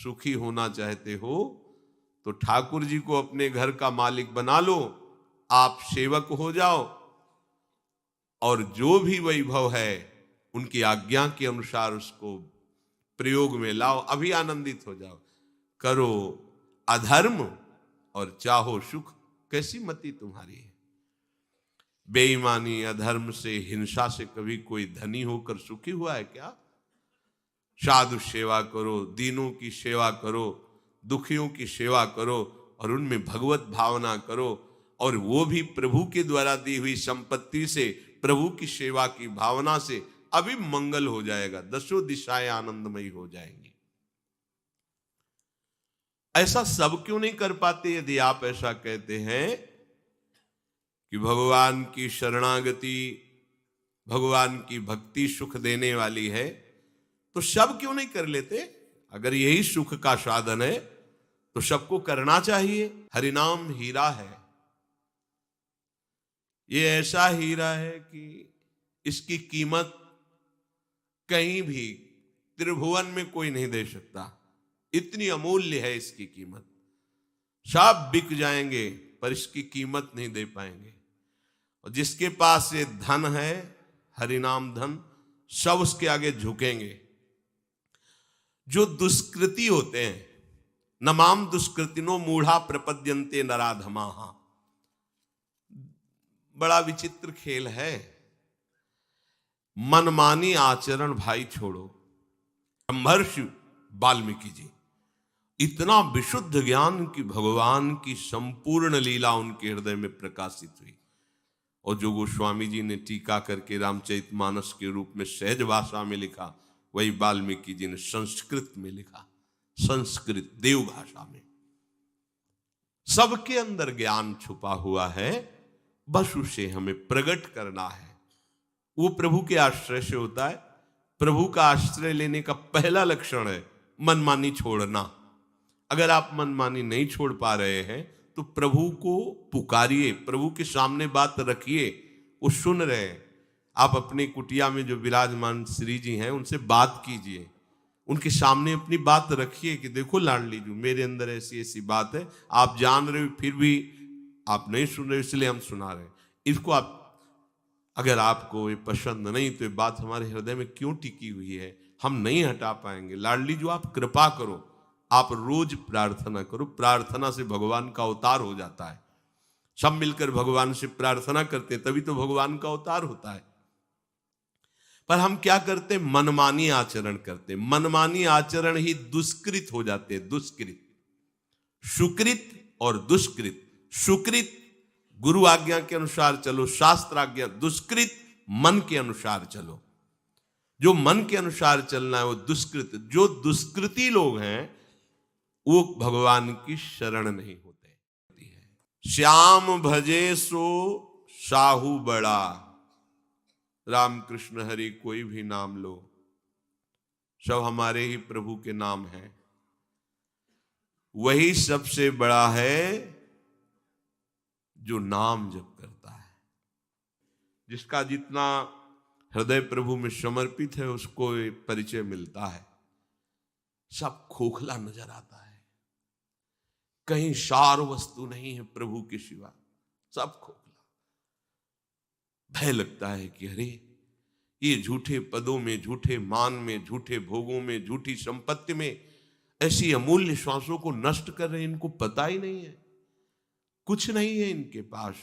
सुखी होना चाहते हो तो ठाकुर जी को अपने घर का मालिक बना लो, आप सेवक हो जाओ और जो भी वैभव है उनकी आज्ञा के अनुसार उसको प्रयोग में लाओ, अभी आनंदित हो जाओ। करो अधर्म और चाहो सुख, कैसी मति तुम्हारी है? बेईमानी, अधर्म से, हिंसा से कभी कोई धनी होकर सुखी हुआ है क्या? साधु सेवा करो, दीनों की सेवा करो, दुखियों की सेवा करो और उनमें भगवत भावना करो, और वो भी प्रभु के द्वारा दी हुई संपत्ति से, प्रभु की सेवा की भावना से अभी मंगल हो जाएगा, दसों दिशाएं आनंदमयी हो जाएंगी। ऐसा सब क्यों नहीं कर पाते? यदि आप ऐसा कहते हैं कि भगवान की शरणागति, भगवान की भक्ति सुख देने वाली है, तो सब क्यों नहीं कर लेते? अगर यही सुख का साधन है तो सबको करना चाहिए। हरिनाम हीरा है, ये ऐसा हीरा है कि इसकी कीमत कहीं भी त्रिभुवन में कोई नहीं दे सकता, इतनी अमूल्य है इसकी कीमत। सब बिक जाएंगे पर इसकी कीमत नहीं दे पाएंगे। और जिसके पास ये धन है, हरिनाम धन, सब उसके आगे झुकेंगे। जो दुष्कृति होते हैं, नमाम दुष्कृतिनो मूढ़ा प्रपद्यन्ते नराधमाः, बड़ा विचित्र खेल है। मनमानी आचरण भाई छोड़ो। महर्षि वाल्मीकि जी, इतना विशुद्ध ज्ञान की भगवान की संपूर्ण लीला उनके हृदय में प्रकाशित हुई, और जो गोस्वामी जी ने टीका करके रामचरितमानस के रूप में सहज भाषा में लिखा, वही वाल्मीकि जी ने संस्कृत में लिखा, संस्कृत देव भाषा में। सबके अंदर ज्ञान छुपा हुआ है, बस उसे हमें प्रकट करना है। वो प्रभु के आश्रय से होता है। प्रभु का आश्रय लेने का पहला लक्षण है मनमानी छोड़ना। अगर आप मनमानी नहीं छोड़ पा रहे हैं तो प्रभु को पुकारिए, प्रभु के सामने बात रखिए, वो सुन रहे हैं। आप अपनी कुटिया में जो विराजमान श्री जी हैं उनसे बात कीजिए, उनके सामने अपनी बात रखिए कि देखो लाडली जी, मेरे अंदर ऐसी ऐसी बात है, आप जान रहे हो फिर भी आप नहीं सुन रहे, इसलिए हम सुना रहे हैं। इसको आप, अगर आपको ये पसंद नहीं तो ये बात हमारे हृदय में क्यों टिकी हुई है, हम नहीं हटा पाएंगे। लाडली जो आप कृपा करो, आप रोज प्रार्थना करो, प्रार्थना से भगवान का अवतार हो जाता है। सब मिलकर भगवान से प्रार्थना करते तभी तो भगवान का अवतार होता है। पर हम क्या करते? मनमानी आचरण करते। मनमानी आचरण ही दुष्कृत हो जाते, दुष्कृत। सुकृत और दुष्कृत। सुकृत गुरु आज्ञा के अनुसार चलो, शास्त्र आज्ञा। दुष्कृत मन के अनुसार चलो। जो मन के अनुसार चलना है वो दुष्कृत। जो दुष्कृति लोग हैं वो भगवान की शरण नहीं होते। श्याम भजे सो साहू बड़ा। रामकृष्ण हरि कोई भी नाम लो, सब हमारे ही प्रभु के नाम हैं। वही सबसे बड़ा है जो नाम जप करता है। जिसका जितना हृदय प्रभु में समर्पित है उसको परिचय मिलता है। सब खोखला नजर आता है, कहीं सार वस्तु नहीं है प्रभु के सिवा, सब खोखला। भय लगता है कि अरे ये झूठे पदों में, झूठे मान में, झूठे भोगों में, झूठी संपत्ति में ऐसी अमूल्य श्वासों को नष्ट कर रहे हैं। इनको पता ही नहीं है, कुछ नहीं है इनके पास।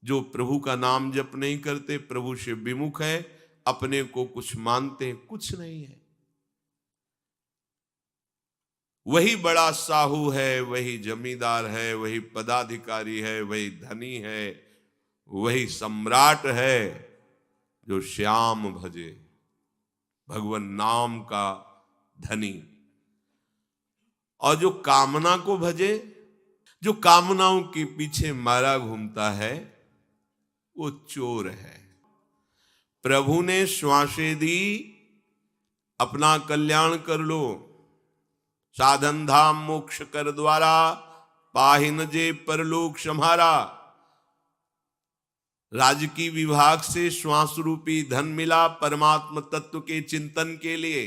जो प्रभु का नाम जप नहीं करते, प्रभु से विमुख है, अपने को कुछ मानते हैं, कुछ नहीं है। वही बड़ा साहू है, वही जमींदार है, वही पदाधिकारी है, वही धनी है, वही सम्राट है जो श्याम भजे, भगवान नाम का धनी। और जो कामना को भजे, जो कामनाओं के पीछे मारा घूमता है, वो चोर है। प्रभु ने श्वासें दी, अपना कल्याण कर लो। साधन धाम मोक्ष कर द्वारा, पाहिन जे परलोक सम्हारा। राजकीय विभाग से श्वास रूपी धन मिला परमात्मा तत्व के चिंतन के लिए।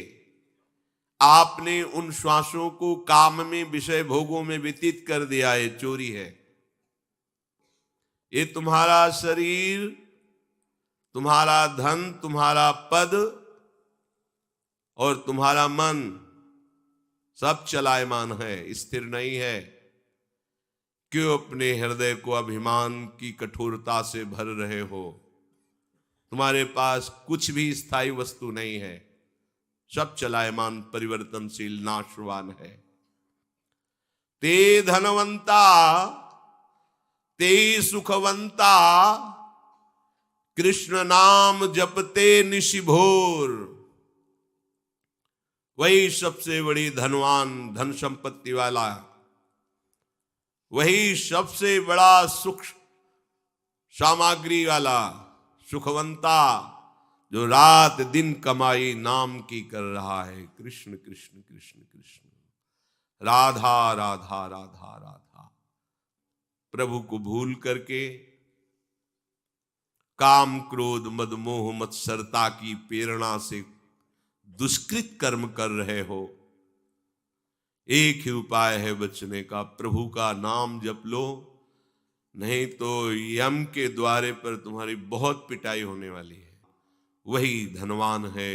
आपने उन श्वासों को काम में, विषय भोगों में व्यतीत कर दिया, ये चोरी है। ये तुम्हारा शरीर, तुम्हारा धन, तुम्हारा पद और तुम्हारा मन सब चलायमान है, स्थिर नहीं है। क्यों अपने हृदय को अभिमान की कठोरता से भर रहे हो? तुम्हारे पास कुछ भी स्थायी वस्तु नहीं है, सब चलायमान, परिवर्तनशील, नाशवान है। ते धनवंता ते सुखवंता, कृष्ण नाम जपते निशिभोर। वही सबसे बड़ी धनवान, धन संपत्ति वाला, वही सबसे बड़ा सुख सामग्री वाला, सुखवंता, जो रात दिन कमाई नाम की कर रहा है। कृष्ण कृष्ण कृष्ण कृष्ण, राधा राधा राधा राधा। प्रभु को भूल करके काम, क्रोध, मद, मोह, मत्सरता की प्रेरणा से दुष्कृत कर्म कर रहे हो। एक ही उपाय है बचने का, प्रभु का नाम जप लो, नहीं तो यम के द्वारे पर तुम्हारी बहुत पिटाई होने वाली है। वही धनवान है,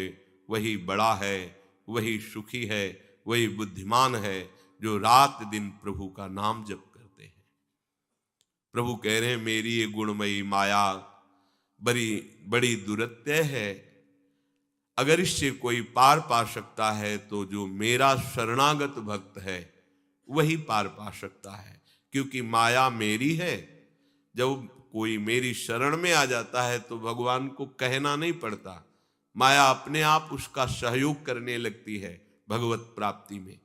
वही बड़ा है, वही सुखी है, वही बुद्धिमान है, जो रात दिन प्रभु का नाम जप करते हैं। प्रभु कह रहे हैं, मेरी ये गुणमयी माया बड़ी दुरत्य है। अगर इससे कोई पार पा सकता है तो जो मेरा शरणागत भक्त है वही पार पा सकता है, क्योंकि माया मेरी है। जब कोई मेरी शरण में आ जाता है तो भगवान को कहना नहीं पड़ता, माया अपने आप उसका सहयोग करने लगती है भगवत प्राप्ति में।